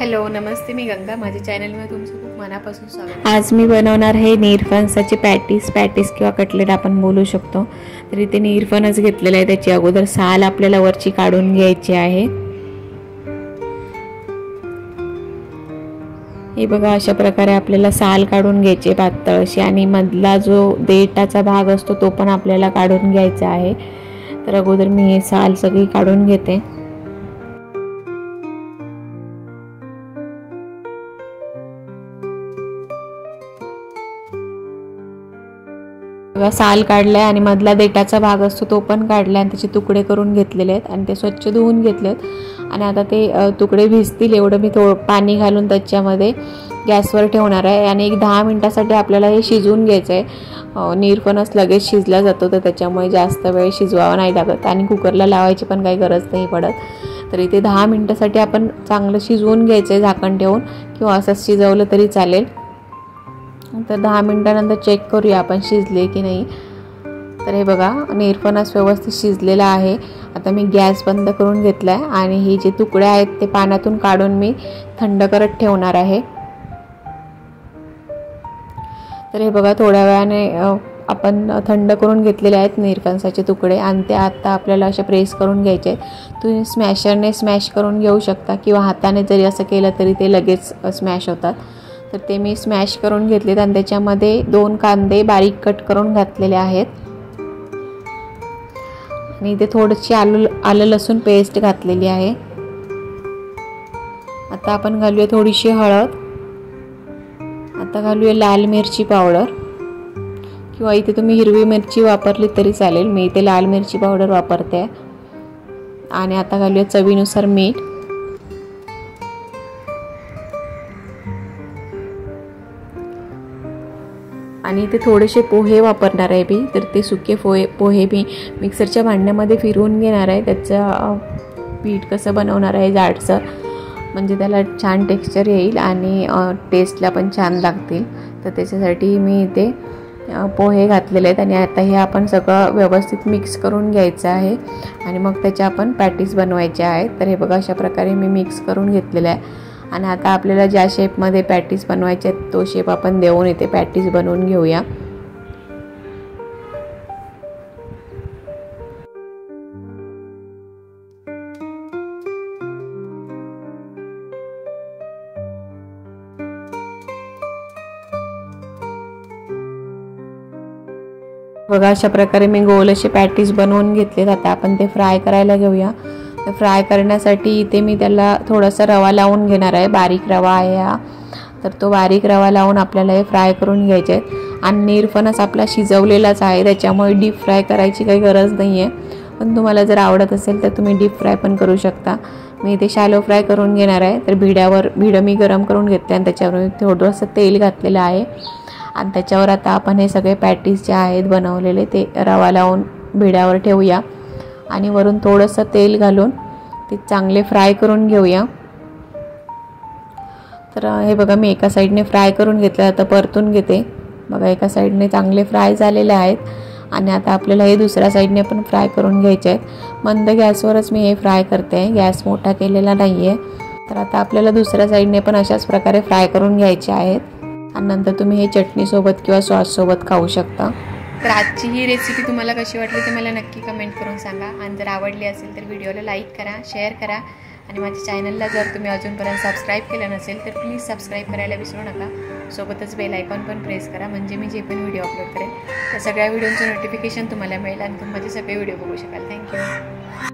Hello नमस्ते, मी गंगा. माझ्या चॅनलमध्ये तुमचं खूप मनापासून स्वागत. आज मी बनवणार आहे नीरफणसाचे पॅटीस किंवा कटलेट आपण बोलू शकतो. तर इथे नीरफणस घेतलेलं आहे. त्याची अगोदर साल आपल्याला वरची काढून घ्यायची आहे. हे बघा, अशा प्रकारे आपल्याला साल काढून घ्यायचे पातळ अशी, आणि मधला जो देठाचा भाग असतो तो पण आपल्याला काढून घ्यायचा आहे. तर अगोदर मी हे साल सगळी काढून घेते. साल काढलाय आणि मधला देठाचा भाग असतो तो पण काढलाय आणि त्याचे तुकडे करून घेतलेले आहेत आणि ते स्वच्छ धुवून घेतलेत. आणि आता ते तुकडे भिजतील एवढं मी पाणी घालून त्याच्यामध्ये गॅसवर ठेवणार आहे. आणि एक 10 मिनिटासाठी आपल्याला हे शिजवून घ्यायचं आहे. नीरफणस लगेच शिजला जातो, तर त्याच्यामुळे जास्त वेळ शिजवावा नाही लागत आणि कुकरला लावायची पण काही गरज नाही पडत. तर इथे 10 मिनिटासाठी आपण चांगलं शिजवून घ्यायचं आहे झाकण ठेवून, किंवा असंच शिजवलं तरी चालेल. तर 10 मिनिटानंतर चेक करूया आपण शिजले की नाही. तर हे बघा, नीरफणस व्यवस्थित शिजलेला आहे. आता मी गॅस बंद करून घेतला आहे आणि हे जे तुकडे आहेत ते पाण्यातून काढून मी थंड करत ठेवणार आहे. तर हे बघा, थोड्या वेळाने आपण थंड करून घेतलेले आहेत नीरफणसाचे तुकडे आणि ते आता आपल्याला असे प्रेस करून घ्यायचे आहेत. तुम्ही स्मॅशरने स्मॅश करून घेऊ शकता किंवा हाताने जरी असं केलं तरी ते लगेच स्मॅश होतात. तर ते मी स्मॅश करून घेतलेत आणि त्याच्यामध्ये 2 कांदे बारीक कट करून घातलेले आहेत आणि इथे थोडीशी आलं लसूण पेस्ट घातलेली आहे. आता आपण घालूया थोडीशी हळद. आता घालूया लाल मिरची पावडर, किंवा इथे तुम्ही हिरवी मिरची वापरली तरी चालेल. मी इथे लाल मिरची पावडर वापरते. आणि आता घालूया चवीनुसार मीठ. आणि इथे थोडेसे पोहे वापरणार आहे मी. तर ते सुके पोहे मी मिक्सरच्या भांड्यामध्ये फिरवून घेणार आहे. त्याचं पीठ कसं बनवणार आहे जाडसर, म्हणजे त्याला छान टेक्स्चर येईल आणि टेस्टला पण छान लागतील. तर त्याच्यासाठी मी इथे पोहे घातलेले आहेत. आणि आता हे आपण सगळं व्यवस्थित मिक्स करून घ्यायचं आहे आणि मग त्याच्या आपण पॅटीस बनवायच्या आहेत. तर हे बघा, अशा प्रकारे मी मिक्स करून घेतलेलं आहे. आणि आता आपल्याला ज्या शेपमध्ये पॅटीस बनवायचे आहेत तो शेप आपण देऊन इथे पॅटीस बनवून घेऊया. बघा, अशा प्रकारे मी गोल असे पॅटीस बनवून घेतलेत. आता आपण ते फ्राय करायला घेऊया. तर फ्राय करण्यासाठी इथे मी त्याला थोडासा रवा लावून घेणार आहे. बारीक रवा आहे हा. तर तो बारीक रवा लावून आपल्याला हे फ्राय करून घ्यायचे आहेत. आणि नीरफणस आपला शिजवलेलाच आहे, त्याच्यामुळे डीप फ्राय करायची काही गरज नाही आहे. पण तुम्हाला जर आवडत असेल तर तुम्ही डीप फ्राय पण करू शकता. मी इथे शॅलो फ्राय करून घेणार आहे. तर भिडं मी गरम करून घेतले आणि त्याच्यावर मी थोडंसं तेल घातलेलं आहे. आणि त्याच्यावर आता आपण हे सगळे पॅटीस जे आहेत बनवलेले ते रवा लावून भिड्यावर ठेवूया आणि वरून थोडंसं तेल घालून ते चांगले फ्राय करून घेऊया. तर हे बघा, मी एका साईडने फ्राय करून घेतलं. आता परतून घेते. बघा, एका साईडने चांगले फ्राय झालेले आहेत आणि आता आपल्याला हे दुसऱ्या साईडने पण फ्राय करून घ्यायचे आहेत. मंद गॅसवरच मी हे फ्राय करते, गॅस मोठा केलेला नाही आहे. तर आता आपल्याला दुसऱ्या साईडने पण अशाच प्रकारे फ्राय करून घ्यायचे आहेत आणि नंतर तुम्ही हे चटणीसोबत किंवा सॉससोबत खाऊ शकता. तर आजची ही रेसिपी तुम्हाला कशी वाटली ते मला नक्की कमेंट करून सांगा. आणि जर आवडली असेल तर व्हिडिओला लाईक करा, शेअर करा. आणि माझ्या चॅनलला जर तुम्ही अजूनपर्यंत सबस्क्राईब केलं नसेल तर प्लीज सबस्क्राईब करायला विसरू नका. सोबतच बेल आयकॉन पण प्रेस करा, म्हणजे मी जे पण व्हिडिओ अपलोड करेन त्या सगळ्या व्हिडिओचं नोटिफिकेशन तुम्हाला मिळेल आणि तुम्ही माझे सगळे व्हिडिओ बघू शकाल. थँक्यू.